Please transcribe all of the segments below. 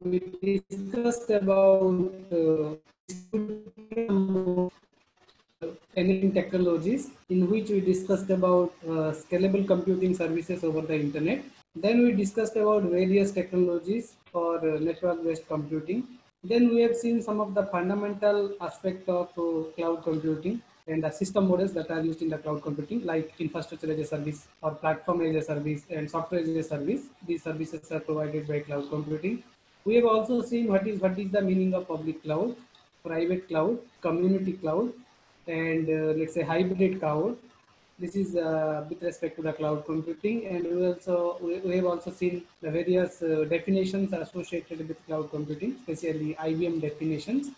we discussed about enabling technologies, in which we discussed about scalable computing services over the internet. Then we discussed about various technologies for network-based computing. Then we have seen some of the fundamental aspects of cloud computing and the system models that are used in the cloud computing, like infrastructure as a service or platform as a service and software as a service. These services are provided by cloud computing. We have also seen what is the meaning of public cloud, private cloud, community cloud, and let's say hybrid cloud. This is with respect to the cloud computing, and we have also seen the various definitions associated with cloud computing, especially IBM definitions.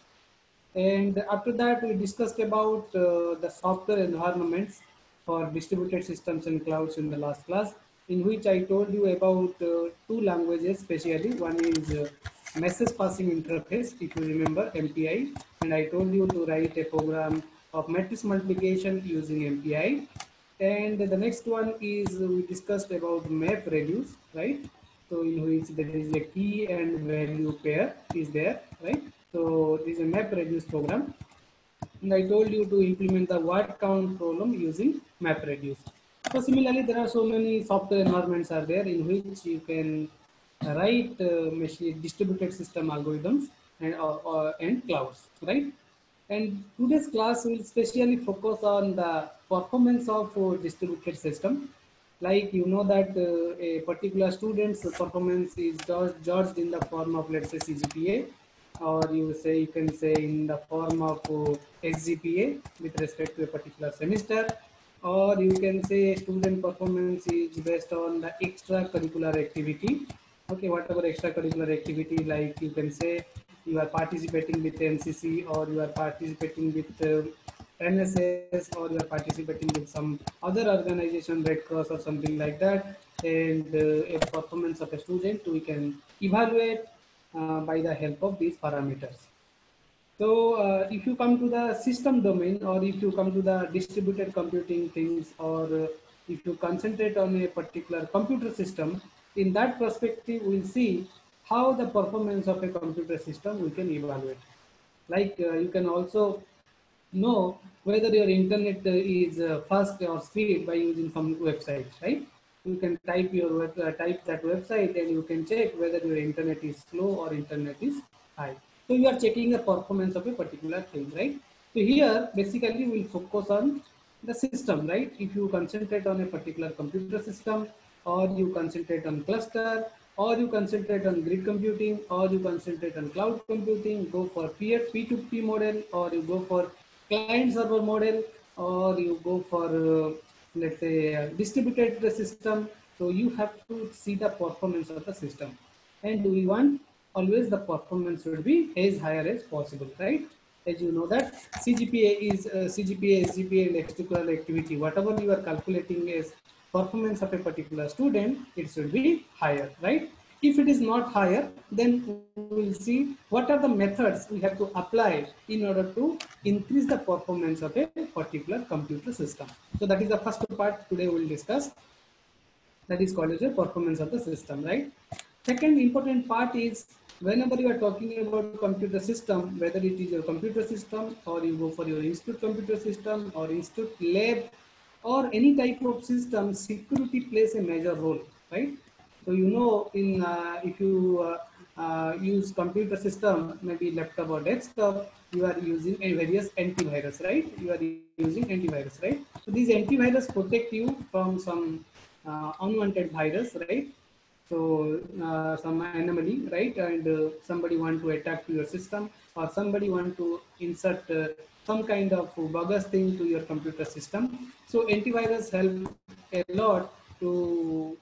And after that, we discussed about the software environments for distributed systems and clouds in the last class, in which I told you about two languages, especially. One is message passing interface, if you remember, MPI, and I told you to write a program of matrix multiplication using MPI. And the next one is we discussed about map reduce, right? So in which there is a key and value pair is there, right? So this is a map reduce program. And I told you to implement the word count problem using map reduce. So similarly, there are so many software environments are there in which you can write machine distributed system algorithms and clouds, right? And today's class will specially focus on the performance of distributed system. Like you know that a particular student's performance is judged in the form of, let's say, CGPA, or you can say in the form of SGPA with respect to a particular semester, or you can say student performance is based on the extracurricular activity. Okay, whatever extracurricular activity, like you can say you are participating with NCC, or you are participating with NSS, or you are participating with some other organization, Red Cross or something like that, and a performance of a student we can evaluate by the help of these parameters. So if you come to the system domain, or if you come to the distributed computing things, or if you concentrate on a particular computer system, in that perspective, we'll see how the performance of a computer system we can evaluate. Like you can also know whether your internet is fast or speed by using some websites, right? You can type that website, and you can check whether your internet is slow or internet is high. So you are checking the performance of a particular thing, right? So here basically we'll focus on the system, right? If you concentrate on a particular computer system, or you concentrate on cluster, or you concentrate on grid computing, or you concentrate on cloud computing, go for P2P model, or you go for client server model, or you go for let's say distributed system. So you have to see the performance of the system, and we want always the performance should be as higher as possible, right? As you know that CGPA is CGPA, SGPA, and extracurricular activity, whatever you are calculating as performance of a particular student, it should be higher, right? If it is not higher, then we will see what are the methods we have to apply in order to increase the performance of a particular computer system. So that is the first part today we will discuss. That is called as the performance of the system, right? Second important part is whenever you are talking about computer system, whether it is your computer system, or you go for your institute computer system, or institute lab, or any type of system, security plays a major role, right? So you know, in if you use computer system, maybe laptop or desktop, you are using a various antivirus, right? You are using antivirus, right? So these antivirus protect you from some unwanted virus, right? So some anomaly, right? And somebody want to attack to your system, or somebody want to insert some kind of bogus thing to your computer system. So antivirus help a lot to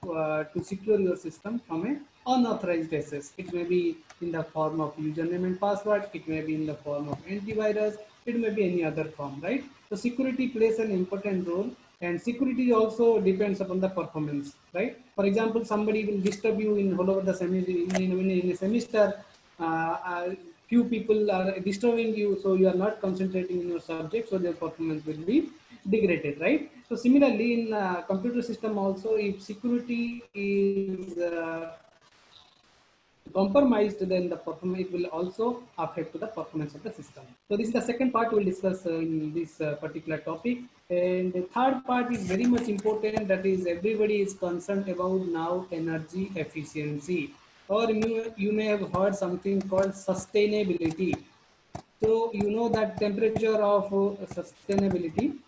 secure your system from a unauthorized access. It may be in the form of username and password. It may be in the form of antivirus. It may be any other form, right? So security plays an important role, and security also depends upon the performance, right? For example, somebody will disturb you in all over the semester. In a semester, few people are disturbing you, so you are not concentrating in your subject, so their performance will be degraded, right? So similarly, in computer system also, if security is compromised, then the performance, it will also affect the performance of the system. So this is the second part we'll discuss in this particular topic. And the third part is very much important, that is everybody is concerned about now energy efficiency, or you may have heard something called sustainability. So you know that temperature of sustainability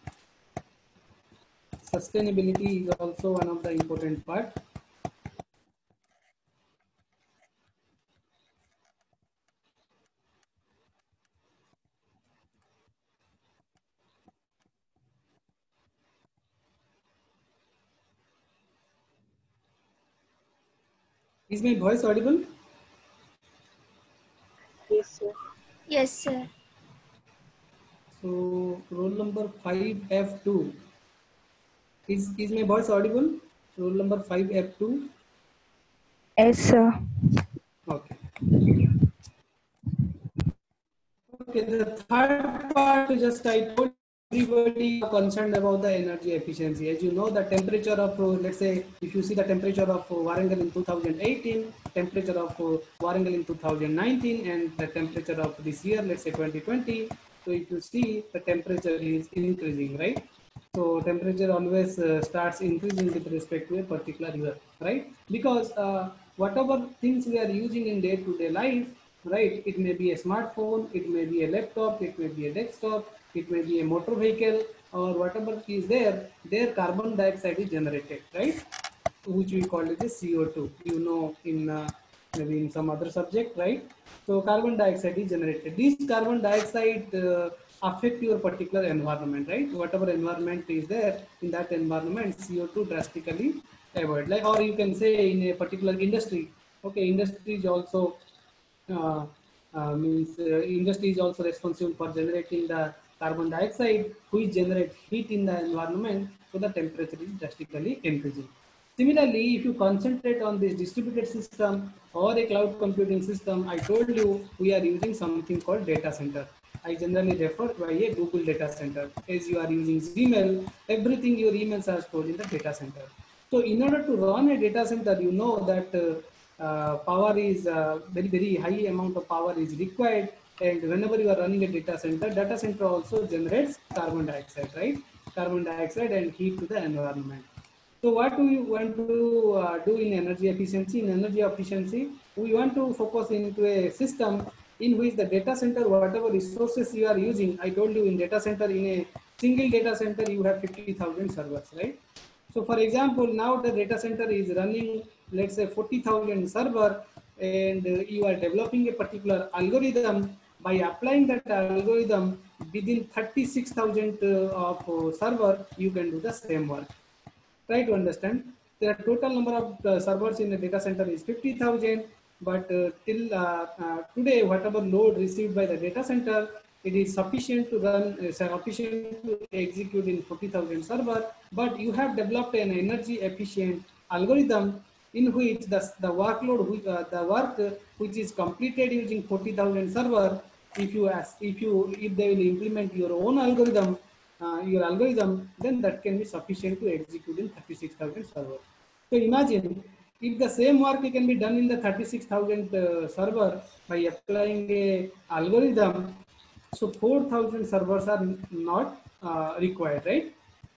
is also one of the important part. Is my voice audible? Yes, sir. Yes, sir. So roll number 5F2. Is my voice audible? Roll number 5F2. Yes, sir. Okay. Okay, the third part, just I told everybody concerned about the energy efficiency. As you know, the temperature of, let's say, if you see the temperature of Warangal in 2018, temperature of Warangal in 2019, and the temperature of this year, let's say 2020. So if you see, the temperature is increasing, right? So temperature always starts increasing with respect to a particular year, right? Because whatever things we are using in day-to-day life, right? It may be a smartphone, it may be a laptop, it may be a desktop, it may be a motor vehicle, or whatever is there, their carbon dioxide is generated, right? Which we call it as CO2. You know, in maybe in some other subject, right? So carbon dioxide is generated. This carbon dioxide affect your particular environment, right? Whatever environment is there, in that environment, CO2 drastically avoid. Like, or you can say in a particular industry. Okay, industry is also means industry is also responsible for generating the carbon dioxide, which generates heat in the environment, so the temperature is drastically increasing. Similarly, if you concentrate on this distributed system or a cloud computing system, I told you we are using something called data center. I generally refer by a Google data center. As you are using Gmail, everything your emails are stored in the data center. So in order to run a data center, you know that power is very high amount of power is required, and whenever you are running a data center also generates carbon dioxide, right? Carbon dioxide and heat to the environment. So what do you want to do in energy efficiency? In energy efficiency, we want to focus into a system in which the data center, whatever resources you are using, I told you in data center, in a single data center, you have 50,000 servers, right? So for example, now the data center is running, let's say 40,000 server, and you are developing a particular algorithm. By applying that algorithm within 36,000 of server, you can do the same work. Try to understand. The total number of servers in the data center is 50,000, but till today, whatever load received by the data center, it is sufficient to run, sufficient to execute in 40,000 server. But you have developed an energy efficient algorithm in which the workload, the work which is completed using 40,000 server, if they will implement your algorithm, then that can be sufficient to execute in 36,000 servers. So imagine if the same work can be done in the 36,000 server by applying a algorithm. So 4,000 servers are not required, right?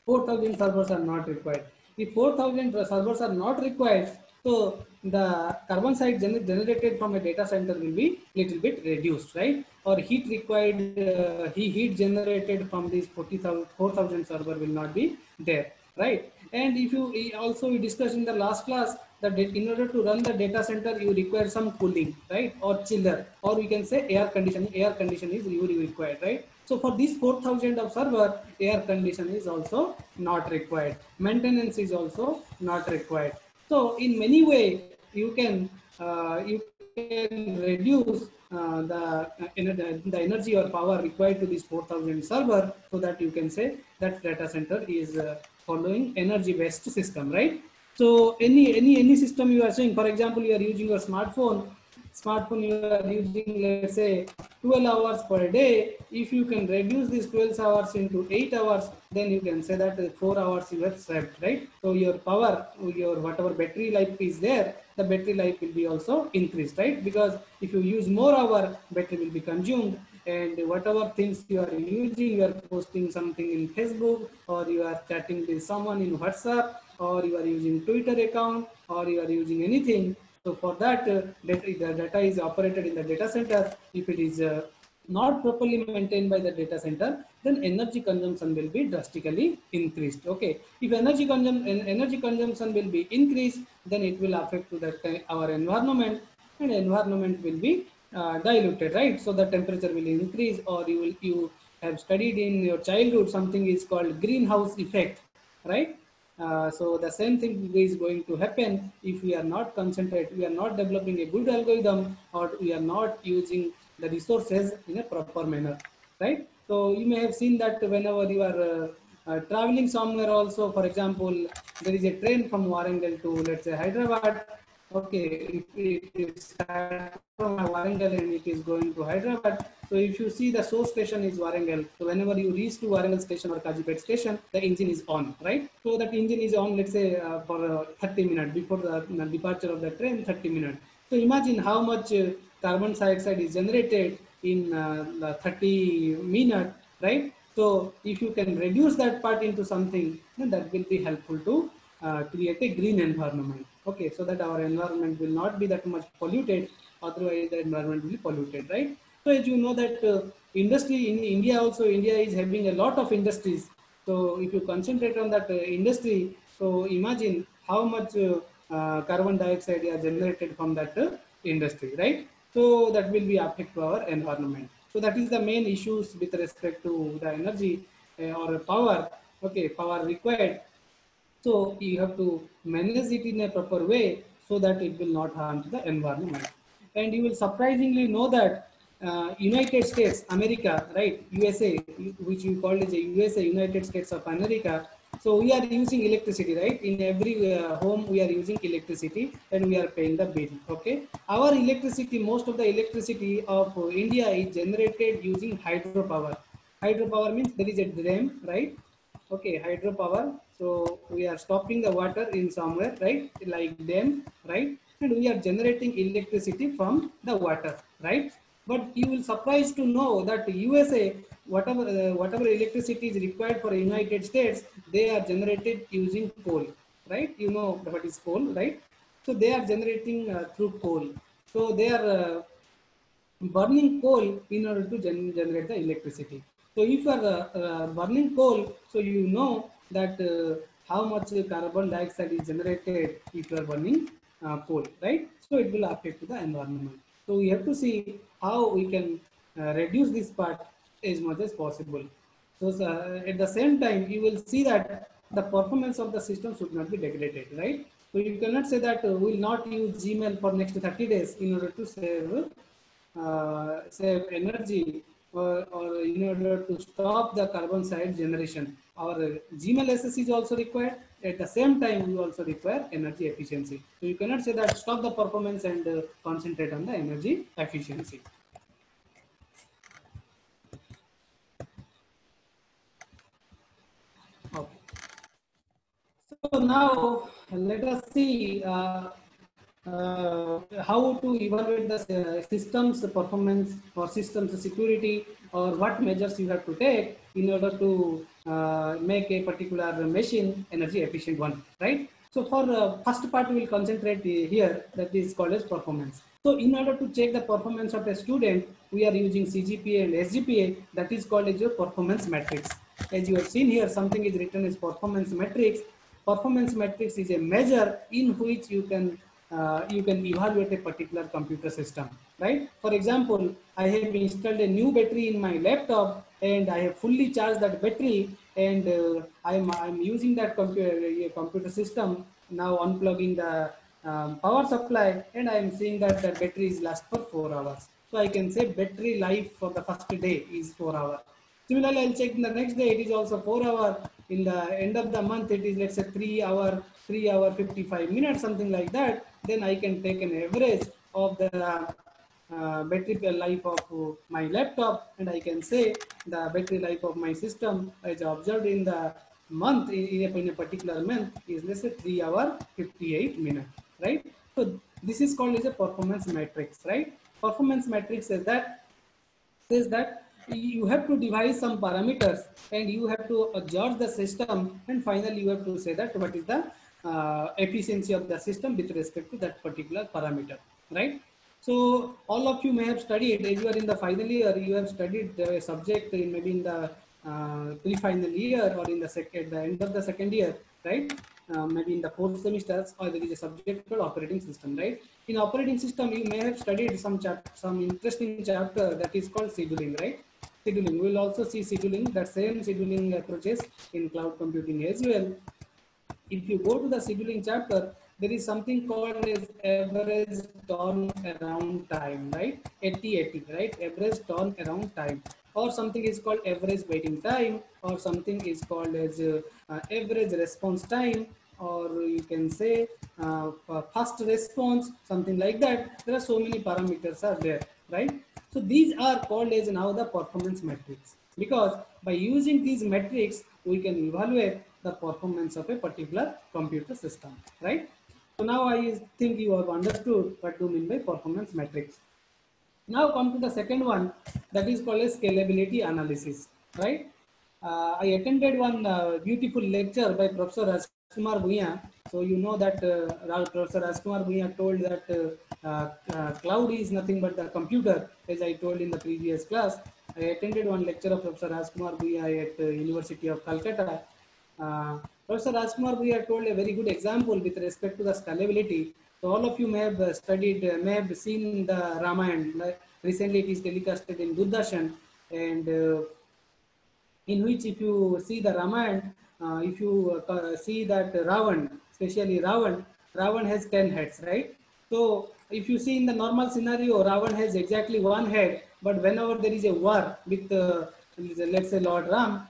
4,000 servers are not required. If 4,000 servers are not required, so the carbon dioxide generated from a data center will be little bit reduced, right? Or heat required, heat generated from these 4,000 server will not be there, right? And if you also we discussed in the last class that in order to run the data center, you require some cooling, right? Or chiller, or we can say air conditioning. Air conditioning is really required, right? So for this 4,000 of server, air condition is also not required. Maintenance is also not required. So in many way, you can reduce the energy or power required to this 4,000 server, so that you can say that data center is following energy based system, right? So any system you are saying, for example, you are using your smartphone. smartphone you are using, let's say 12 hours per day, if you can reduce these 12 hours into 8 hours, then you can say that 4 hours you have saved, right? So your power, your whatever battery life is there, the battery life will be also increased, right? Because if you use more hour, battery will be consumed, and whatever things you are using, you are posting something in Facebook, or you are chatting with someone in WhatsApp, or you are using Twitter account, or you are using anything. So for that, the data is operated in the data center. If it is not properly maintained by the data center, then energy consumption will be drastically increased. Okay, if energy consumption will be increased, then it will affect to that our environment, and environment will be diluted, right? So the temperature will increase, or you have studied in your childhood something is called greenhouse effect, right? So the same thing is going to happen if we are not concentrate, we are not developing a good algorithm, or we are not using the resources in a proper manner, right? So you may have seen that whenever you are traveling somewhere also, for example, there is a train from Warangal to, let's say, Hyderabad. Okay, if it starts from Warangal and it is going to Hyderabad, so if you see the source station is Warangal, so whenever you reach to Warangal station or Kajipet station, the engine is on, right? So that engine is on, let's say, for 30 minutes before the departure of the train, 30 minutes. So imagine how much carbon dioxide is generated in the 30 minutes, right? So if you can reduce that part into something, then that will be helpful to create a green environment. Okay, so that our environment will not be that much polluted, otherwise the environment will be polluted, right? So as you know that industry in India also, India is having a lot of industries. So if you concentrate on that industry, so imagine how much carbon dioxide is generated from that industry, right? So that will be affect to our environment. So that is the main issues with respect to the energy or power. Okay, power required, so you have to manage it in a proper way so that it will not harm to the environment. And you will surprisingly know that United States, America, right, USA, which you call as a USA, United States of America. So we are using electricity, right? In every home we are using electricity and we are paying the bill. Okay, our electricity, most of the electricity of India is generated using hydropower. Hydropower means there is a dam, right? Okay, hydropower. So we are stopping the water in somewhere, right? Like dam, right? And we are generating electricity from the water, right? But you will surprised to know that USA, whatever electricity is required for United States, they are generated using coal, right? You know what is coal, right? So they are generating through coal. So they are burning coal in order to generate the electricity. So if you are burning coal, so you know that how much carbon dioxide is generated if you are burning coal, right? So it will affect the environment. So we have to see how we can reduce this part as much as possible. So at the same time, you will see that the performance of the system should not be degraded, right? So you cannot say that we will not use Gmail for next 30 days in order to save energy, or in order to stop the carbon dioxide generation. Our Gmail SS is also required. At the same time, we also require energy efficiency. So you cannot say that stop the performance and concentrate on the energy efficiency. Okay. So now let us see how to evaluate the system's performance or system's security, or what measures you have to take in order to make a particular machine energy efficient one, right? So for first part we will concentrate here, that is called as performance. So in order to check the performance of a student, we are using CGPA and SGPA, that is called as your performance matrix. As you have seen here, something is written as performance matrix. Performance matrix is a measure in which you can evaluate a particular computer system, right? For example, I have installed a new battery in my laptop and I have fully charged that battery, and I'm using that computer system now, unplugging the power supply, and I am seeing that the battery is last for 4 hours. So I can say battery life for the first day is 4 hours. Similarly, I'll check the next day, it is also 4 hour. In the end of the month, it is, let's say, 3 hour 55 minutes, something like that. Then I can take an average of the battery life of my laptop, and I can say the battery life of my system as observed in the month, in a particular month, is let's say 3 hour 58 minutes, right? So this is called as a performance matrix, right? Performance matrix says that you have to devise some parameters and you have to judge the system, and finally you have to say that what is the efficiency of the system with respect to that particular parameter, right? So all of you may have studied, as you are in the final year, you have studied the subject in maybe in the pre-final year or in the at the end of the second year, right? Maybe in the fourth semesters, or there is a subject called operating system, right? In operating system, you may have studied some interesting chapter that is called scheduling, right? Scheduling. We will also see scheduling, the same scheduling approaches in cloud computing as well. If you go to the scheduling chapter, there is something called as average turnaround time, right? AT, right? Average turnaround time, or something is called average waiting time, or something is called as average response time, or you can say fast response, something like that. There are so many parameters are there, right? So these are called as now the performance metrics, because by using these metrics, we can evaluate the performance of a particular computer system, right? So now I think you have understood what do mean by performance metrics. Now come to the second one, that is called as scalability analysis, right? I attended one beautiful lecture by Professor Rajkumar Bhuiyan. So you know that Professor Rajkumar Bhuiyan told that cloud is nothing but the computer, as I told in the previous class. I attended one lecture of Professor Rajkumar Bhuiyan at University of Calcutta. Professor Rajkumar Bhuiyan told a very good example with respect to the scalability. So all of you may have studied, may have seen the Ramayana. Like recently, it is telecasted in Doordarshan, and in which if you see the Ramayana, if you see that Ravan, especially Ravan has 10 heads, right? So if you see in the normal scenario, Ravan has exactly one head, but whenever there is a war with, let's say, Lord Ram,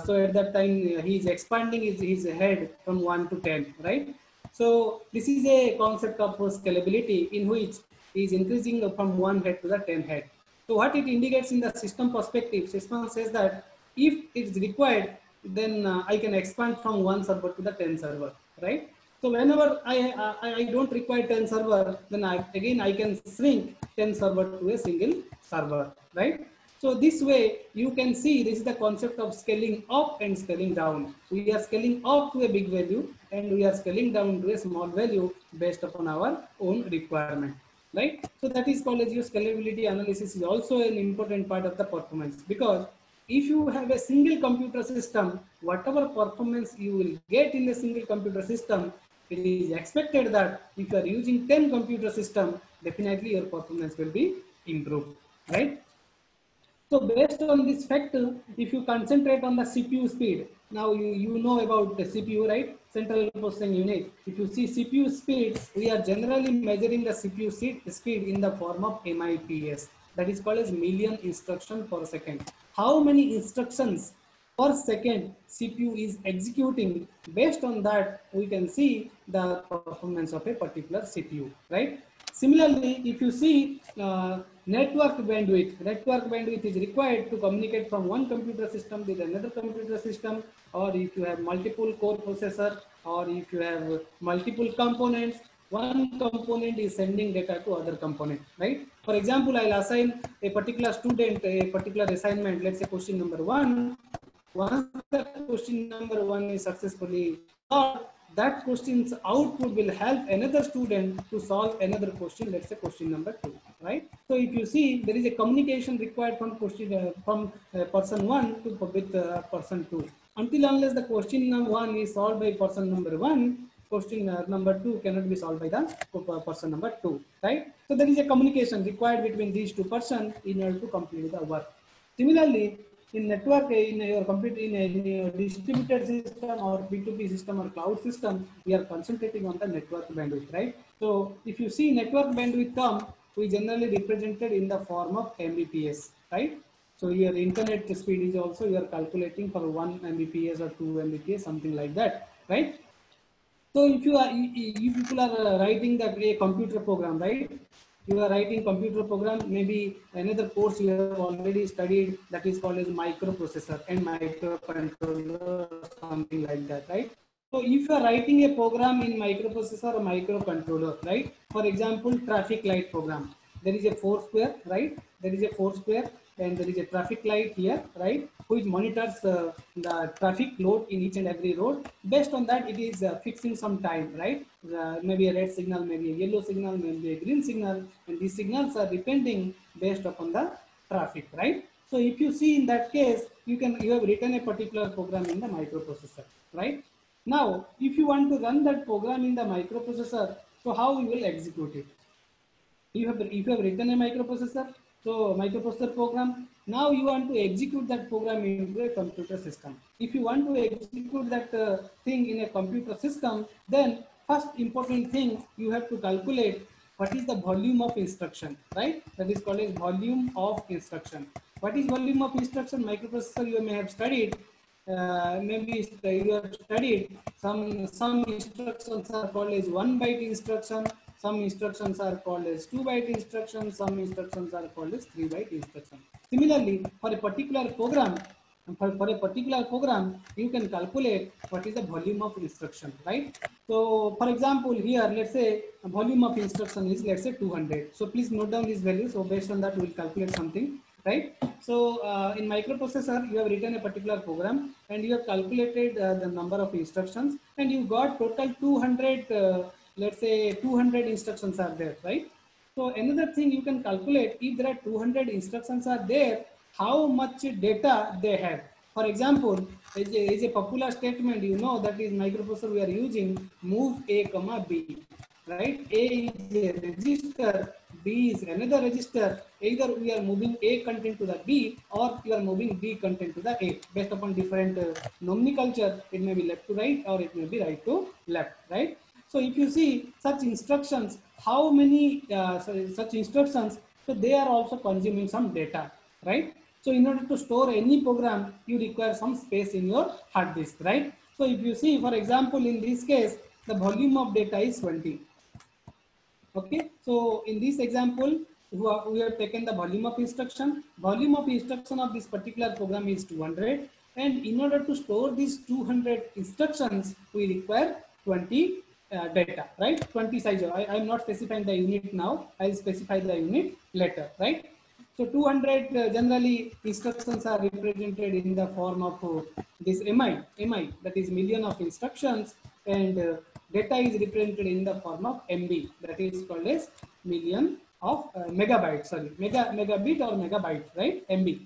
so at that time he is expanding his head from 1 to 10, right? So this is a concept of scalability in which he is increasing from one head to the 10 head. So what it indicates in the system perspective, system says that if it's required, then I can expand from one server to the 10 server, right? So whenever I don't require 10 server, then again I can shrink 10 server to a single server, right? So this way you can see this is the concept of scaling up and scaling down. We are scaling up to a big value and we are scaling down to a small value based upon our own requirement, right? So that is called as your scalability analysis is also an important part of the performance, because if you have a single computer system, whatever performance you will get in a single computer system, it is expected that if you are using 10 computer system, definitely your performance will be improved, right? So based on this factor, if you concentrate on the CPU speed, now you know about the CPU, right? Central processing unit. If you see CPU speed, we are generally measuring the CPU speed in the form of MIPS. That is called as million instruction per second. How many instructions per second CPU is executing? Based on that, we can see the performance of a particular CPU, right? Similarly, if you see network bandwidth is required to communicate from one computer system with another computer system, or if you have multiple core processor, or if you have multiple components, one component is sending data to other component, right? For example, I'll assign a particular student a particular assignment, let's say question number 1. Once the question number 1 is successfully solved, that question's output will help another student to solve another question, let's say question number 2, right? So if you see, there is a communication required from person 1 to with person 2. Until unless the question number 1 is solved by person number 1, question number 2 cannot be solved by the person number 2, right? So there is a communication required between these two persons in order to complete the work. Similarly, in network, in your computer, in your distributed system or B2B system or cloud system, we are concentrating on the network bandwidth, right? So if you see network bandwidth term, we generally represented in the form of Mbps, right? So your internet speed is also you are calculating for 1 Mbps or 2 Mbps, something like that, right? So if you people are writing a computer program, right? you are writing computer program, maybe another course you have already studied, that is called as microprocessor and microcontroller, something like that, right? So if you are writing a program in microprocessor or microcontroller, right? For example, traffic light program. There is a four square, right? There is a four square and there is a traffic light here, right? Which monitors the traffic load in each and every road. Based on that, it is fixing some time, right? Maybe a red signal, maybe a yellow signal, maybe a green signal, and these signals are depending based upon the traffic, right? So if you see in that case, you have written a particular program in the microprocessor, right? Now, if you want to run that program in the microprocessor, so how you will execute it? If you have written a microprocessor, so microprocessor program, now you want to execute that program into a computer system. If you want to execute that thing in a computer system, then first important thing you have to calculate what is the volume of instruction, right? That is called as volume of instruction. What is volume of instruction? Microprocessor you may have studied, maybe you have studied some instructions are called as 1 byte instruction, some instructions are called as 2 byte instruction, some instructions are called as 3 byte instruction. Similarly, for a particular program, you can calculate what is the volume of instruction, right? So for example, here let's say volume of instruction is, let's say, 200. So please note down this value. So based on that we will calculate something, right? So in microprocessor, you have written a particular program and you have calculated the number of instructions, and you got total 200, let's say 200 instructions are there, right? So another thing you can calculate, if there are 200 instructions are there, how much data they have. For example, is a popular statement, you know, that is microprocessor we are using, move A comma B, right? A is a register, B is another register. Either we are moving A content to the B or you are moving B content to the A. Based upon different nomenclature, it may be left to right or it may be right to left, right? So if you see such instructions, how many such instructions, so they are also consuming some data, right? So in order to store any program, you require some space in your hard disk, right? So if you see, for example, in this case, the volume of data is 20. Okay, so in this example, we have taken the volume of instruction. Volume of instruction of this particular program is 200, and in order to store these 200 instructions, we require 20 data, right? 20 size. I am not specifying the unit now. I will specify the unit later, right? So 200 generally instructions are represented in the form of this MI, that is million of instructions, and data is represented in the form of MB, that is called as million of megabytes, sorry, megabit or megabyte, right? MB.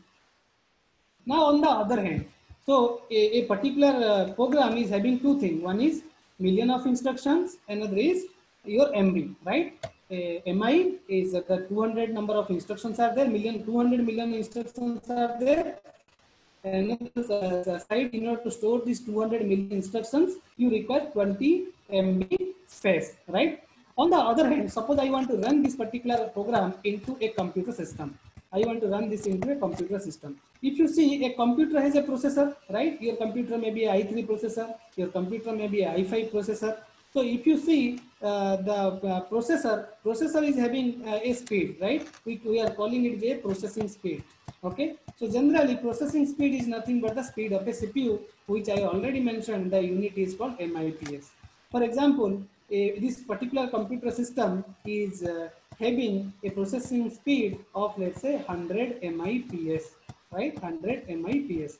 Now on the other hand, so a particular program is having two things. One is million of instructions, another is your MB, right? MI is the 200 number of instructions are there, 200 million instructions are there. Another side, in order to store these 200 million instructions, you require 20 MB space, right? On the other hand, suppose I want to run this particular program into a computer system. I want to run this into a computer system. If you see, a computer has a processor, right? Your computer may be a i3 processor, your computer may be a i5 processor. So if you see the processor is having a speed, right? We are calling it a processing speed. Okay. So generally processing speed is nothing but the speed of a CPU, which I already mentioned. The unit is called MIPS. For example, this particular computer system is having a processing speed of, let's say, 100 MIPS, right? 100 MIPS.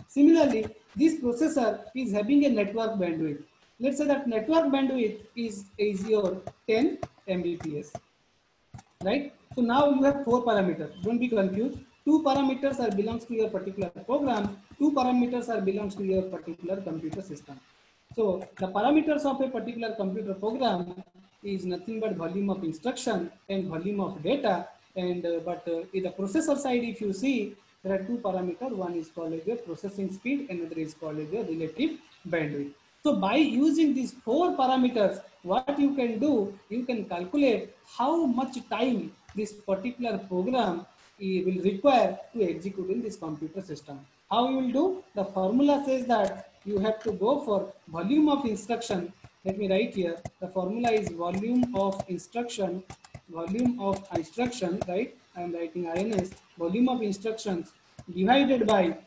Similarly, this processor is having a network bandwidth. Let's say that network bandwidth is your 10 Mbps, right? So now you have four parameters. Don't be confused. Two parameters are belongs to your particular program. Two parameters are belongs to your particular computer system. So the parameters of a particular computer program is nothing but volume of instruction and volume of data. And in the processor side, if you see, there are two parameters. One is called as your processing speed, another is called as your relative bandwidth. So by using these four parameters, what you can do, you can calculate how much time this particular program will require to execute in this computer system. How you will do? The formula says that you have to go for volume of instruction. Let me write here. The formula is volume of instruction volume of instruction, right? I am writing INS, volume of instructions divided by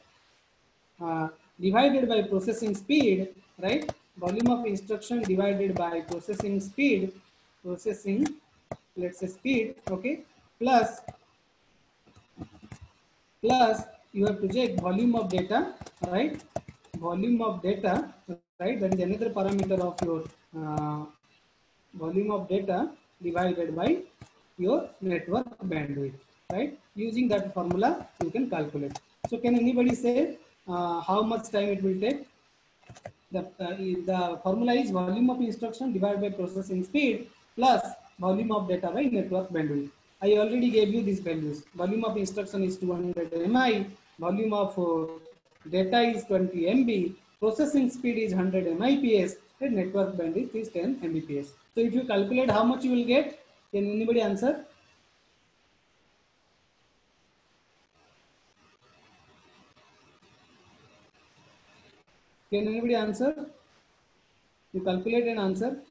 processing speed, right? Volume of instruction divided by processing speed, processing, let's say speed, okay, plus you have to check volume of data, right? Volume of data, right? That is another parameter of your volume of data divided by your network bandwidth, right? Using that formula, you can calculate. So can anybody say how much time it will take? The formula is volume of instruction divided by processing speed plus volume of data by network bandwidth. I already gave you these values. Volume of instruction is 200 MI, volume of data is 20 MB, processing speed is 100 MIPS, and network bandwidth is 10 Mbps. So if you calculate how much you will get, can anybody answer? Can anybody answer? You calculate and answer.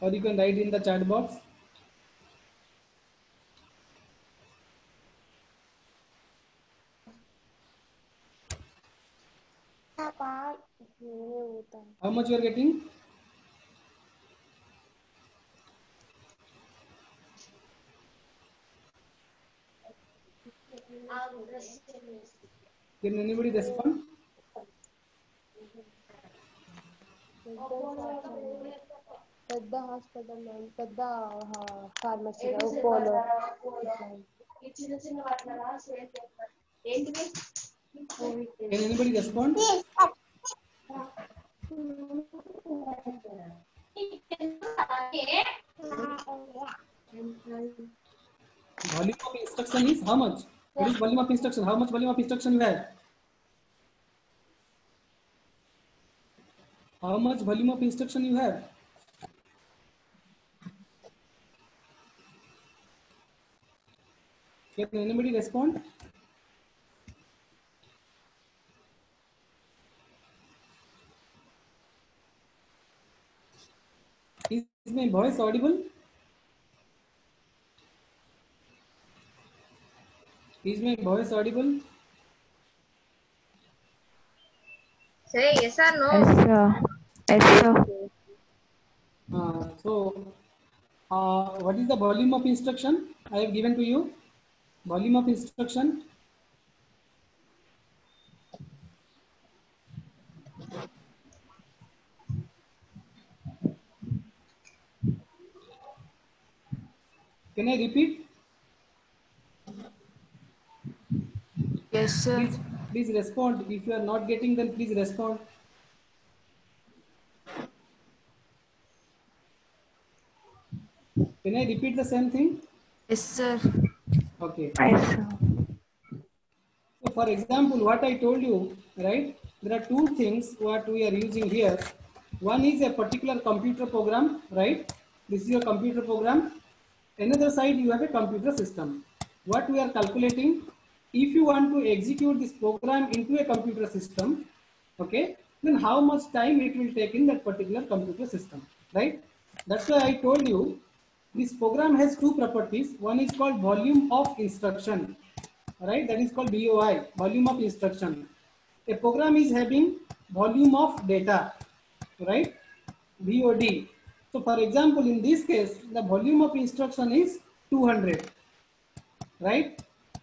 Or you can write in the chat box. How much you are getting? Can anybody respond? పెద్ద hospital పెద్ద pharmacy polo Can anybody respond? Volume of instruction is how much? What is volume of instruction? How much volume of instruction you have? How much volume of instruction you have? Can anybody respond? Is my voice audible? Is my voice audible? Say yes or no. Yes, sir. Yes, sir. What is the volume of instruction I have given to you? Volume of instruction. Can I repeat? Yes, sir. Please respond. If you are not getting, then please respond. Can I repeat the same thing? Yes, sir. Okay. Yes, sir. So for example, what I told you, right? There are two things what we are using here. One is a particular computer program, right? This is your computer program. Another side, you have a computer system. What we are calculating, if you want to execute this program into a computer system, okay, then how much time it will take in that particular computer system, right? That's why I told you this program has two properties. One is called volume of instruction, right? That is called VOI, volume of instruction. A program is having volume of data, right? VOD. So for example, in this case, the volume of instruction is 200, right?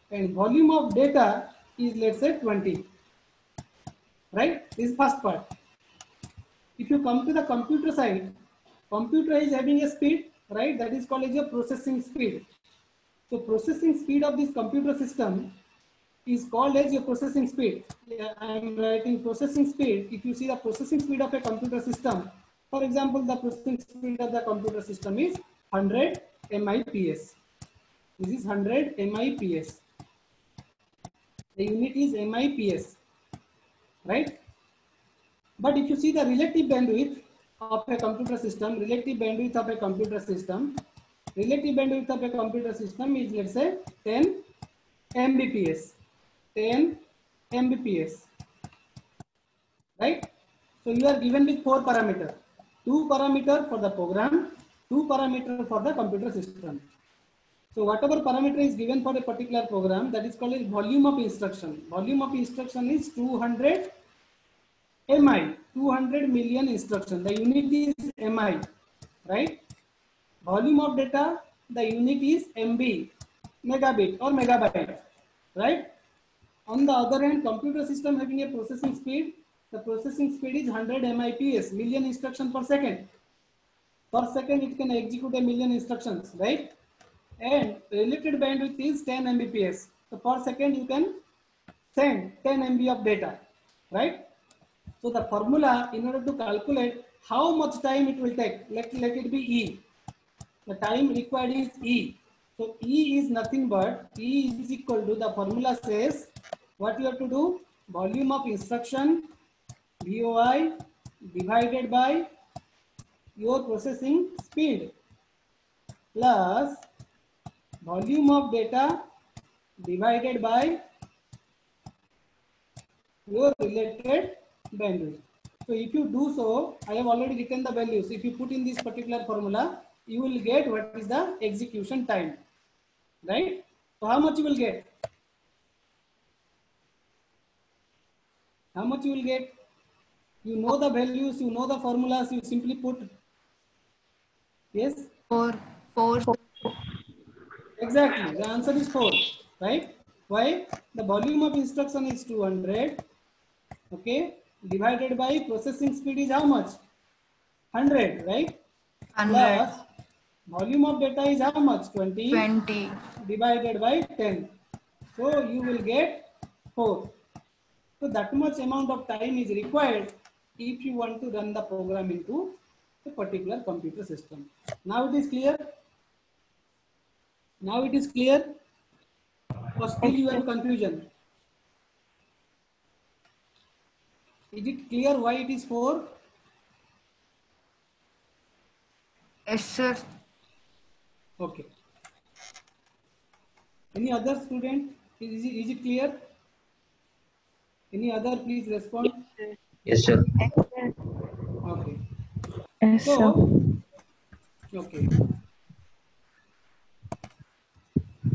And volume of data is, let's say, 20, right? This is first part. If you come to the computer side, computer is having a speed, right? That is called as a processing speed. So processing speed of this computer system is called as your processing speed. Yeah, I am writing processing speed. If you see the processing speed of a computer system, for example, the processing speed of the computer system is 100 MIPS. This is 100 MIPS. The unit is MIPS, right? But if you see the relative bandwidth of a computer system, relative bandwidth of a computer system is, let's say, 10 Mbps. 10 Mbps, right? So you are given with 4 parameters. 2 parameter for the program, 2 parameter for the computer system. So whatever parameter is given for a particular program, that is called a volume of instruction. Volume of instruction is 200 MI, 200 million instruction. The unit is MI, right? Volume of data, the unit is MB, megabit or megabyte, right? On the other hand, computer system having a processing speed, the processing speed is 100 MIPS, million instruction per second. Per second, it can execute a million instructions, right? And related bandwidth is 10 Mbps. So per second, you can send 10 MB of data, right? So the formula, in order to calculate how much time it will take, let it be E. The time required is E. So E is nothing but E is equal to, the formula says what you have to do, volume of instruction VOI divided by your processing speed plus volume of data divided by your related bandwidth. So if you do so, I have already written the values. If you put in this particular formula, you will get what is the execution time, right? So how much you will get? How much you will get? You know the values, you know the formulas, you simply put. Yes? 4. Exactly. The answer is 4, right? Why? The volume of instruction is 200, okay? Divided by processing speed is how much? 100, right? 100. Plus volume of data is how much? 20. 20. Divided by 10. So you will get 4. So that much amount of time is required if you want to run the program into a particular computer system. Now it is clear? Now it is clear? Or still you have confusion? Is it clear why it is 4? Yes, sir. Okay. Any other student? Is it clear? Any other, please respond. Yes, sir. Okay. Yes, sir. So, okay.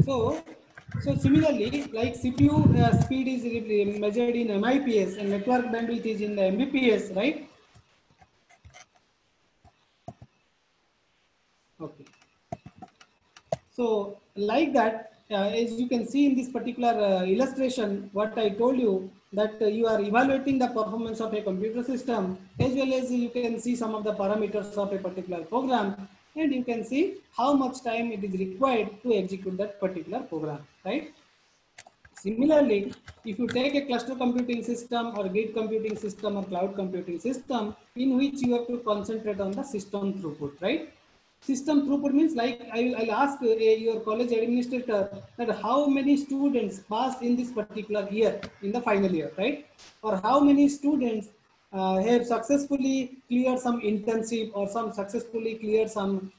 So similarly, like CPU speed is measured in MIPS and network bandwidth is in the Mbps, right? Okay. So like that, as you can see in this particular illustration, what I told you, that you are evaluating the performance of a computer system, as well as you can see some of the parameters of a particular program, and you can see how much time it is required to execute that particular program, right? Similarly, if you take a cluster computing system or grid computing system or cloud computing system, in which you have to concentrate on the system throughput, right? System throughput means, like I'll ask your college administrator that how many students passed in this particular year, in the final year, right? Or how many students have successfully cleared some internship or some successfully cleared some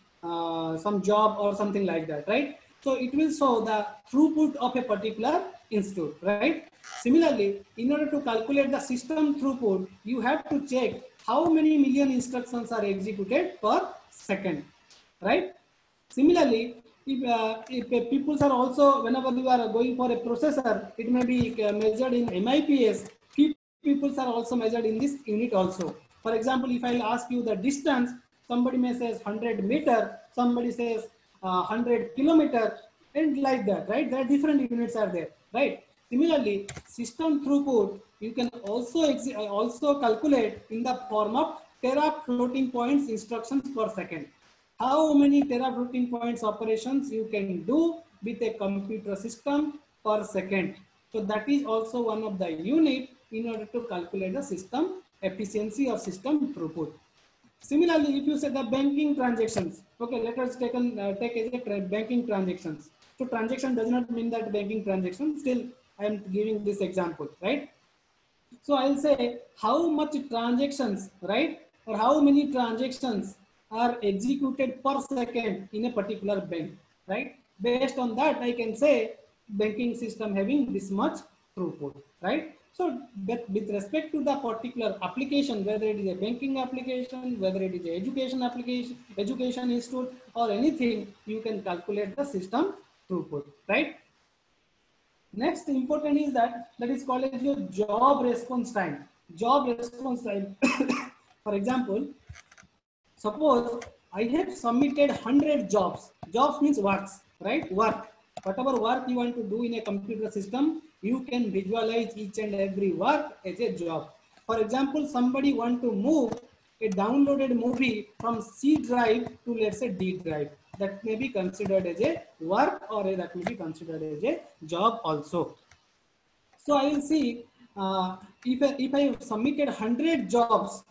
job or something like that, right? So it will show the throughput of a particular institute, right? Similarly, in order to calculate the system throughput, you have to check how many million instructions are executed per second, right? Similarly, if people are also, whenever you are going for a processor, it may be measured in MIPS. People are also measured in this unit also. For example, if I'll ask you the distance, somebody may say 100 meter, somebody says 100 kilometer, and like that, right? There are different units are there, right? Similarly, system throughput you can also calculate in the form of terafloating points instructions per second. How many terafloating points operations you can do with a computer system per second. So that is also one of the unit in order to calculate the system efficiency or system throughput. Similarly, if you say the banking transactions, okay, let us take as a banking transactions. So transaction does not mean that banking transaction. Still, I am giving this example, right? So I'll say how much transactions, right, or how many transactions are executed per second in a particular bank, right? Based on that, I can say banking system having this much throughput, right? So, but with respect to the particular application, whether it is a banking application, whether it is an education application, education institute, or anything, you can calculate the system throughput, right? Next important is that is called as your job response time. Job response time. For example, suppose I have submitted 100 jobs. Jobs means works, right? Work. Whatever work you want to do in a computer system, you can visualize each and every work as a job. For example, somebody want to move a downloaded movie from C drive to, let's say, D drive. That may be considered as a work, or that may be considered as a job also. So I will see if I have submitted 100 jobs,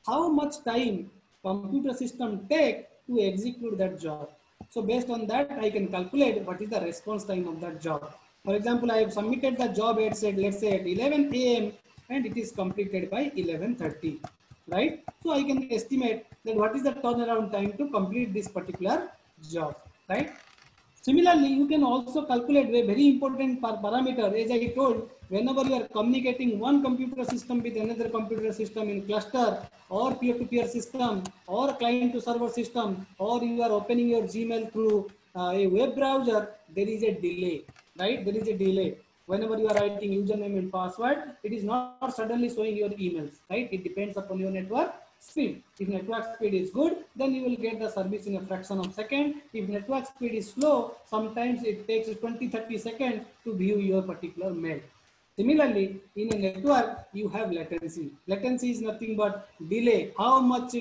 how much time computer system take to execute that job. So based on that, I can calculate what is the response time of that job. For example, I have submitted the job at, say, let's say at 11 a.m. and it is completed by 11:30, right? So I can estimate that what is the turnaround time to complete this particular job, right? Similarly, you can also calculate a very important parameter. As I told, whenever you are communicating one computer system with another computer system in cluster, or peer-to-peer system, or client-to-server system, or you are opening your Gmail through a web browser, there is a delay, right? There is a delay. Whenever you are writing username and password, it is not suddenly showing your emails, right? It depends upon your network speed. If network speed is good, then you will get the service in a fraction of a second. If network speed is slow, sometimes it takes 20-30 seconds to view your particular mail. Similarly, in a network, you have latency. Latency is nothing but delay. How much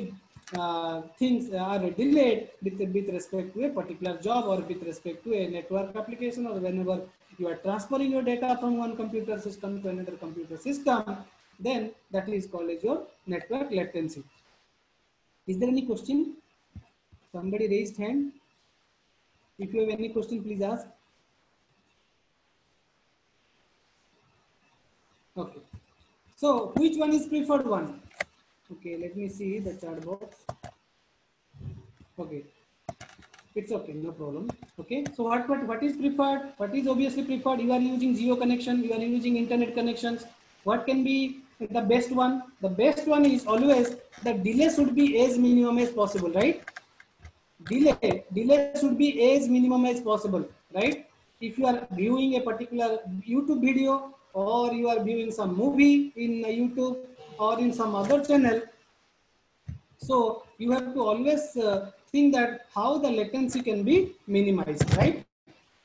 things are delayed with respect to a particular job, or with respect to a network application, or whenever you are transferring your data from one computer system to another computer system, then that is called as your network latency. Is there any question? Somebody raised hand. If you have any question, please ask. Okay. So which one is preferred one? Okay, let me see the chat box. Okay. It's okay, no problem. Okay, so what is preferred? What is obviously preferred? You are using Jio connection, you are using internet connections. What can be the best one? The best one is always the delay should be as minimum as possible, right? Delay should be as minimum as possible, right? If you are viewing a particular YouTube video, or you are viewing some movie in YouTube or in some other channel, so you have to always think that how the latency can be minimized, right?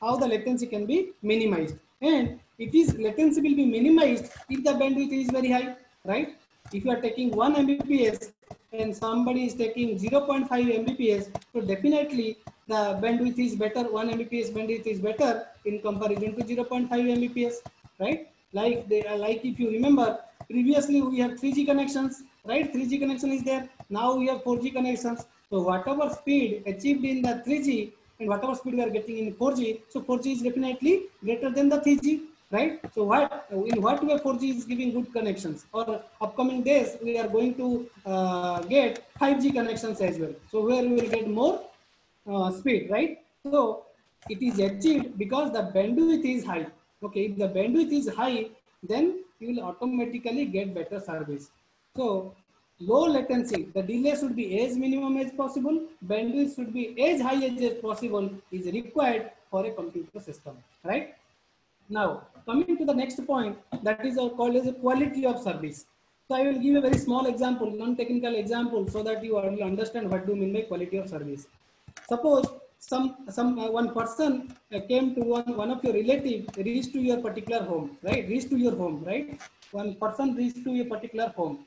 How the latency can be minimized. And latency will be minimized if the bandwidth is very high, right? If you are taking 1 Mbps and somebody is taking 0.5 Mbps, so definitely the bandwidth is better. 1 Mbps bandwidth is better in comparison to 0.5 Mbps, right? Like if you remember, previously we have 3G connections, right? 3G connection is there. Now we have 4G connections. So whatever speed achieved in the 3G and whatever speed we are getting in 4G, so 4G is definitely greater than the 3G, right? So in what way 4G is giving good connections? Or upcoming days we are going to get 5G connections as well. So where we will get more speed, right? So it is achieved because the bandwidth is high. Okay, if the bandwidth is high, then you will automatically get better service. So low latency, the delay should be as minimum as possible, bandwidth should be as high as possible is required for a computer system, right? Now, coming to the next point, that is called as a quality of service. So I will give a very small example, non-technical example, so that you will understand what do you mean by quality of service. Suppose one person came to one of your relative, reached to your particular home, right? Reached to your home, right? One person reached to your particular home.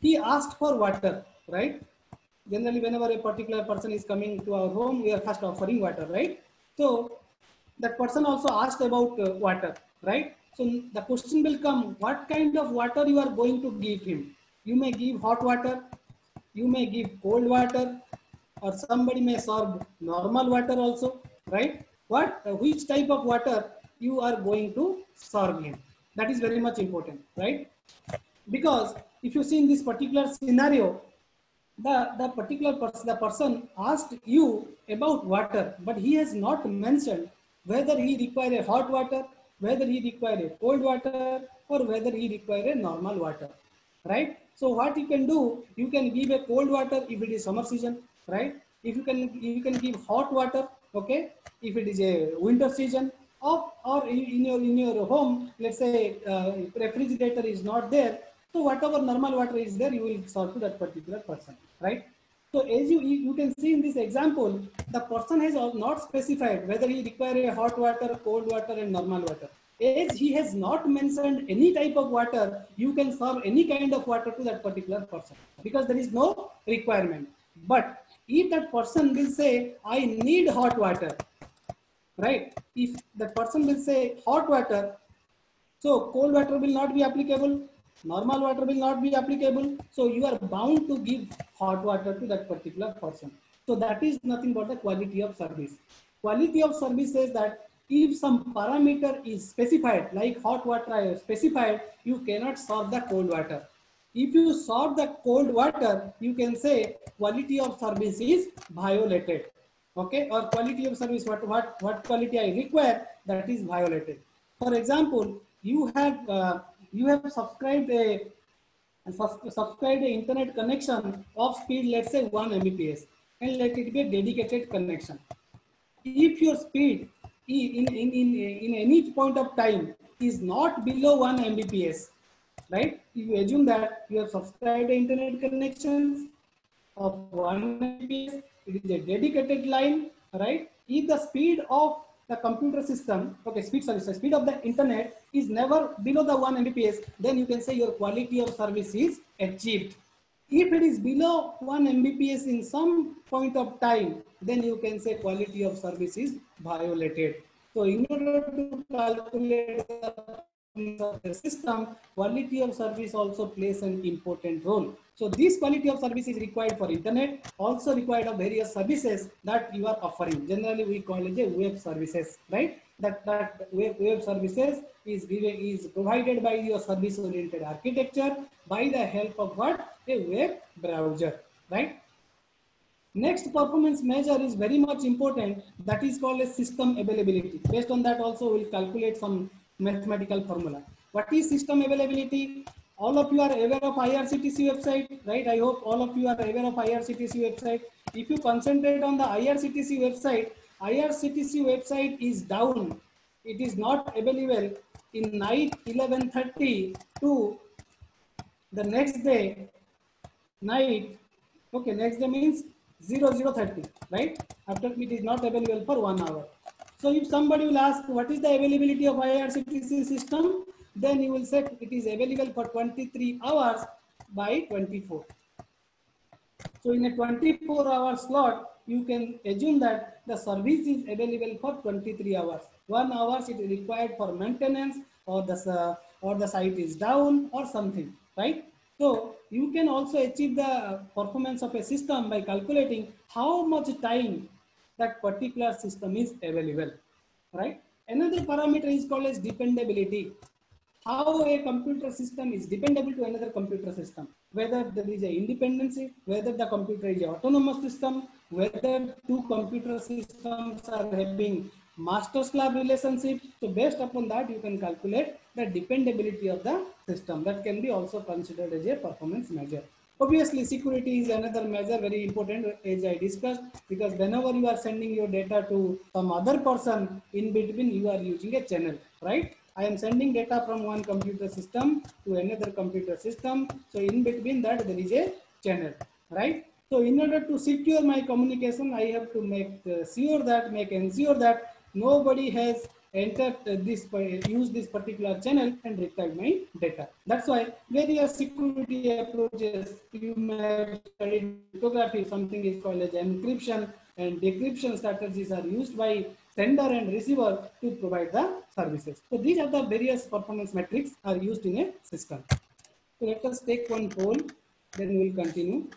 He asked for water, right? Generally, whenever a particular person is coming to our home, we are first offering water, right? So that person also asked about water, right? So the question will come, what kind of water you are going to give him? You may give hot water, you may give cold water, or somebody may serve normal water also, right? Which type of water you are going to serve him? That is very much important, right? Because if you see in this particular scenario, the person asked you about water, but he has not mentioned whether he require a hot water, whether he require a cold water or whether he require a normal water, right? So what you can do, you can give a cold water if it is summer season, right? If you can give hot water, okay, if it is a winter season, or in your home, let's say refrigerator is not there, so whatever normal water is there, you will serve to that particular person, right? So as you can see in this example, the person has not specified whether he require a hot water, cold water, and normal water. As he has not mentioned any type of water, you can serve any kind of water to that particular person because there is no requirement. But if that person will say, I need hot water, right? If that person will say hot water, so cold water will not be applicable, normal water will not be applicable. So you are bound to give hot water to that particular person. So that is nothing but the quality of service. Quality of service says that if some parameter is specified, like hot water I have specified, you cannot serve the cold water. If you serve the cold water, you can say quality of service is violated. Okay, or quality of service, what quality I require, that is violated. For example, you have subscribed a internet connection of speed, let's say 1 Mbps, and let it be a dedicated connection. If your speed in any point of time is not below 1 Mbps, right? If you assume that you have subscribed the internet connections of 1 Mbps, it is a dedicated line, right? If the speed of the computer system, okay, speed of the internet is never below the 1 Mbps, then you can say your quality of service is achieved. If it is below 1 Mbps in some point of time, then you can say quality of service is violated. So in order to calculate the system, quality of service also plays an important role. So this quality of service is required for internet, also required of various services that you are offering. Generally, we call it a web services, right? That web services is provided by your service oriented architecture by the help of what? A web browser, right? Next performance measure is very much important, that is called as system availability. Based on that also we'll calculate some mathematical formula. What is system availability? All of you are aware of IRCTC website, right? I hope all of you are aware of IRCTC website. If you concentrate on the IRCTC website is down. It is not available in night 11:30 to the next day night. Okay, next day means 00:30, right? After it is not available for 1 hour. So if somebody will ask what is the availability of IRCTC system, then you will say it is available for 23 hours by 24. So in a 24-hour slot, you can assume that the service is available for 23 hours. 1 hour it is required for maintenance, or the site is down or something, right? So you can also achieve the performance of a system by calculating how much time that particular system is available, right? Another parameter is called as dependability. How a computer system is dependable to another computer system, whether there is a independency, whether the computer is an autonomous system, whether two computer systems are having master slave relationship. So based upon that, you can calculate the dependability of the system. That can be also considered as a performance measure. Obviously, security is another measure, very important, as I discussed, because whenever you are sending your data to some other person, in between you are using a channel, right? I am sending data from one computer system to another computer system. So in between that there is a channel, right? So in order to secure my communication, I have to make ensure that nobody has entered use this particular channel and retrieve my data. That's why various security approaches, you may have studied cryptography, something is called as encryption and decryption strategies are used by sender and receiver to provide the services. So these are the various performance metrics are used in a system. So let us take one poll, then we will continue.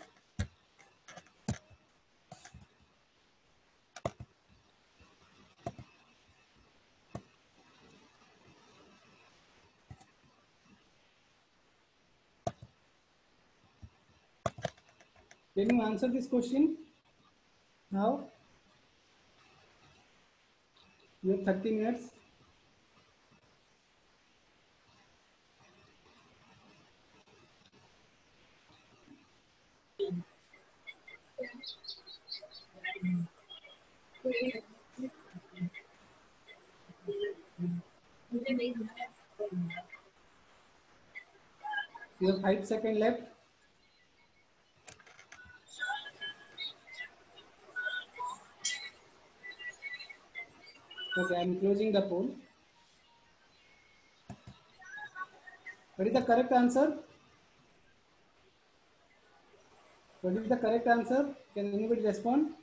Can you answer this question? Now, you have 30 minutes. You have 5 seconds left. Okay, I am closing the poll. What is the correct answer? What is the correct answer? Can anybody respond?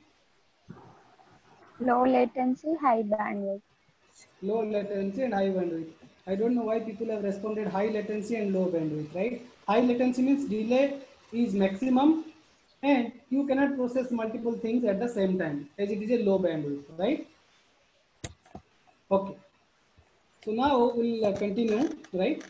Low latency, high bandwidth. Low latency and high bandwidth. I don't know why people have responded high latency and low bandwidth, right? High latency means delay is maximum and you cannot process multiple things at the same time as it is a low bandwidth, right? Okay. So now we'll continue, right?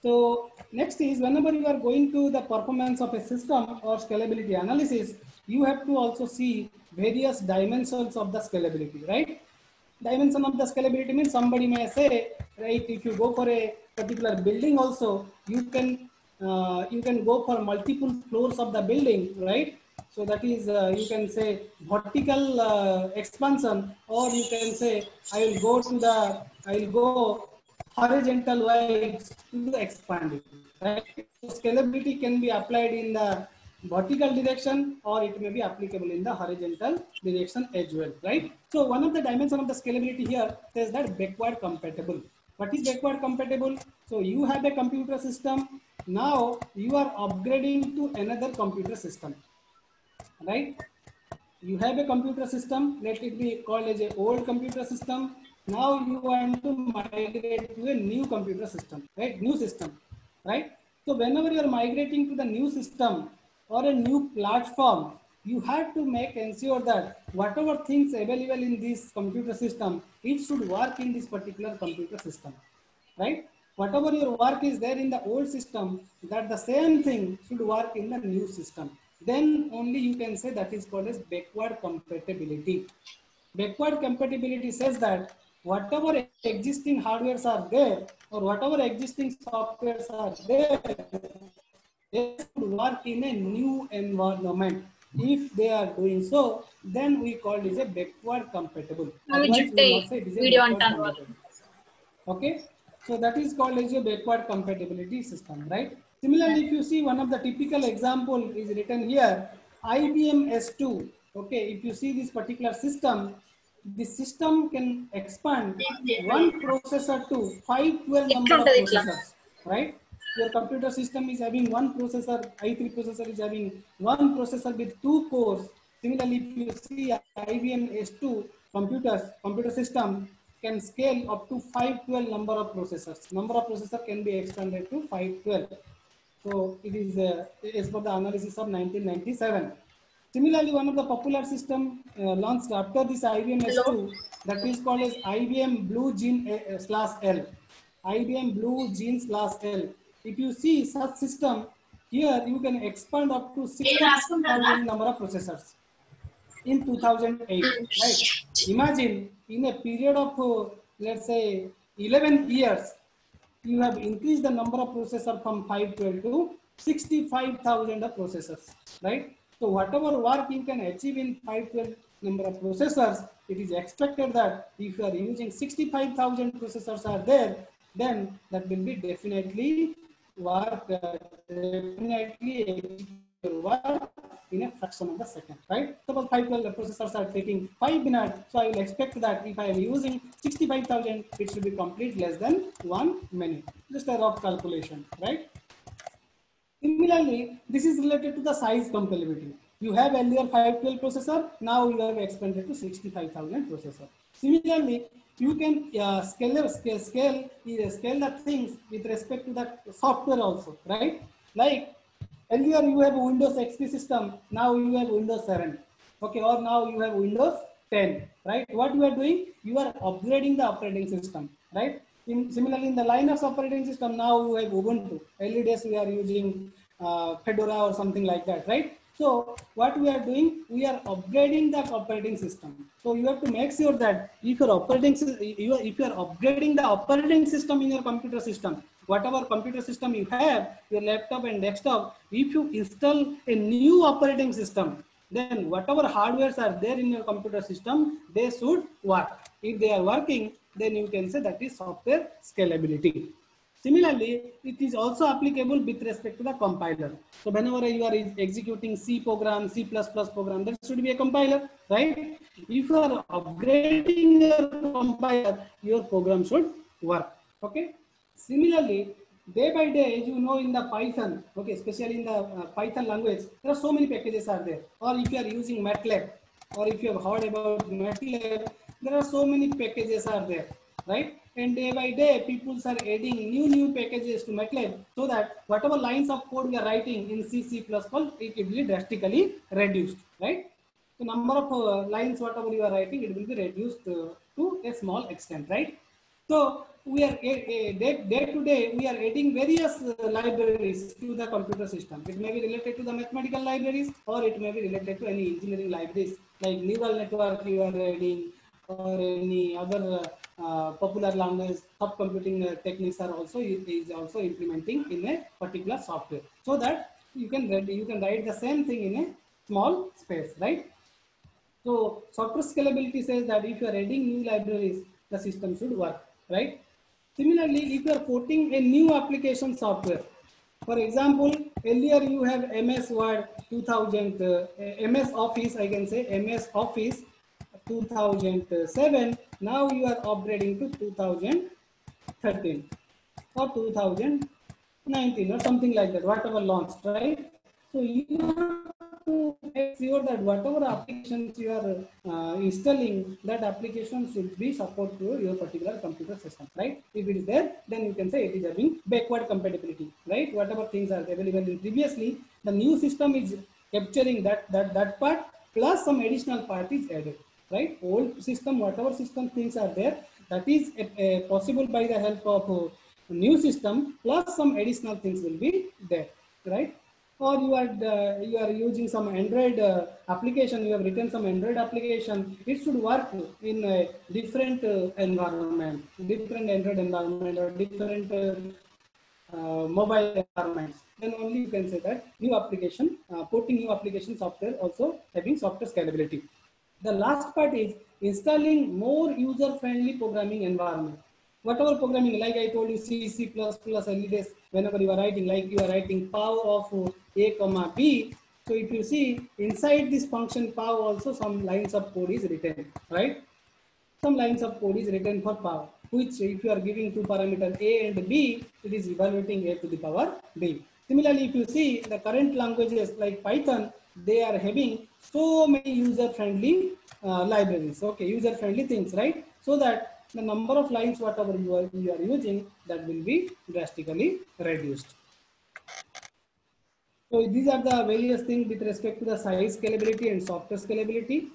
So next is whenever you are going to the performance of a system or scalability analysis, you have to also see various dimensions of the scalability, right? Dimension of the scalability means somebody may say, right, if you go for a particular building also, you can go for multiple floors of the building, right? So that is you can say vertical expansion, or you can say I will go horizontal wise to expand it, right? So scalability can be applied in the vertical direction or it may be applicable in the horizontal direction as well, right? So one of the dimensions of the scalability here says that backward compatible. What is backward compatible? So you have a computer system, now you are upgrading to another computer system, right? You have a computer system, let it be called as an old computer system. Now you want to migrate to a new computer system, right? New system, right? So whenever you are migrating to the new system or a new platform, you have to make ensure that whatever things available in this computer system, it should work in this particular computer system, right? Whatever your work is there in the old system, that the same thing should work in the new system. Then only you can say that is called as backward compatibility. Backward compatibility says that whatever existing hardwares are there or whatever existing softwares are there, they should work in a new environment. If they are doing so, then we call it a backward compatible. Otherwise, we will not say it is a backward compatible. Okay, so that is called as a backward compatibility system, right? Similarly, if you see one of the typical example is written here, IBM S2. Okay, if you see this particular system, the system can expand one processor to 512 number of processors, right? Your computer system is having one processor, i3 processor is having one processor with 2 cores. Similarly, if you see IBM S2 computer system can scale up to 512 number of processors. Number of processors can be expanded to 512. So it is as per the analysis of 1997. Similarly, one of the popular system launched after this IBM S2 that is called as IBM Blue Gene/L. IBM Blue Gene/L. If you see such system, here you can expand up to 60,000 number of processors in 2008, right? Imagine in a period of let's say 11 years, you have increased the number of processors from 512 to 65,000 of processors, right? So whatever work you can achieve in 512 number of processors, it is expected that if you are using 65,000 processors are there, then that will be definitely work in a fraction of a second, right? Suppose 512 processors are taking 5 minutes, so I will expect that if I am using 65,000, it should be complete less than 1 minute. Just a rough calculation, right? Similarly, this is related to the size compatibility. You have earlier 512 processor, now you have expanded to 65,000 processor. Similarly, you can scale the things with respect to the software also, right? Like earlier you have Windows XP system, now you have Windows 7, okay, or now you have Windows 10, right? What you are doing? You are upgrading the operating system, right? Similarly, in the Linux operating system, now you have Ubuntu. Early days we are using Fedora or something like that, right? So what we are doing, we are upgrading the operating system. So you have to make sure that if you are upgrading the operating system in your computer system, whatever computer system you have, your laptop and desktop, if you install a new operating system, then whatever hardwares are there in your computer system, they should work. If they are working, then you can say that is software scalability. Similarly, it is also applicable with respect to the compiler. So whenever you are executing C program, C++ program, there should be a compiler, right? If you are upgrading your compiler, your program should work. Okay. Similarly, day by day, as you know, in the Python, okay, especially in the Python language, there are so many packages are there. Or if you are using MATLAB, or if you have heard about MATLAB, there are so many packages are there, right? And day by day, people are adding new packages to MATLAB, so that whatever lines of code we are writing in C, C++, it will be drastically reduced, right? The number of lines whatever you are writing, it will be reduced to a small extent, right? So we are day to day we are adding various libraries to the computer system. It may be related to the mathematical libraries, or it may be related to any engineering libraries like neural network you are adding, or any other popular language subcomputing techniques are also is also implementing in a particular software, so that you can write the same thing in a small space, right? So software scalability says that if you are adding new libraries, the system should work, right? Similarly, if you are porting a new application software, for example, earlier you have MS Word 2000, MS Office, I can say MS Office 2007. Now you are upgrading to 2013 or 2019 or something like that, whatever launched, right? So you have to make sure that whatever applications you are installing, that application should be support to your particular computer system, right? If it is there, then you can say it is having backward compatibility, right? Whatever things are available in previously, the new system is capturing that part, plus some additional part is added, right? Old system, whatever system things are there, that is possible by the help of new system, plus some additional things will be there, right? Or you are using some Android application, you have written some Android application, it should work in a different environment, different Android environment, or different mobile environments. Then only you can say that new application, porting new application software also having software scalability. The last part is installing more user-friendly programming environment. Whatever programming, like I told you, C, C++, early days, whenever you are writing, like you are writing pow of A comma B. So if you see inside this function pow also some lines of code is written, right? Some lines of code is written for power, which if you are giving two parameters A and B, it is evaluating A to the power B. Similarly, if you see the current languages like Python, they are having so many user-friendly libraries, okay, user-friendly things, right? So that the number of lines whatever you are using, that will be drastically reduced. So these are the various things with respect to the size scalability and software scalability.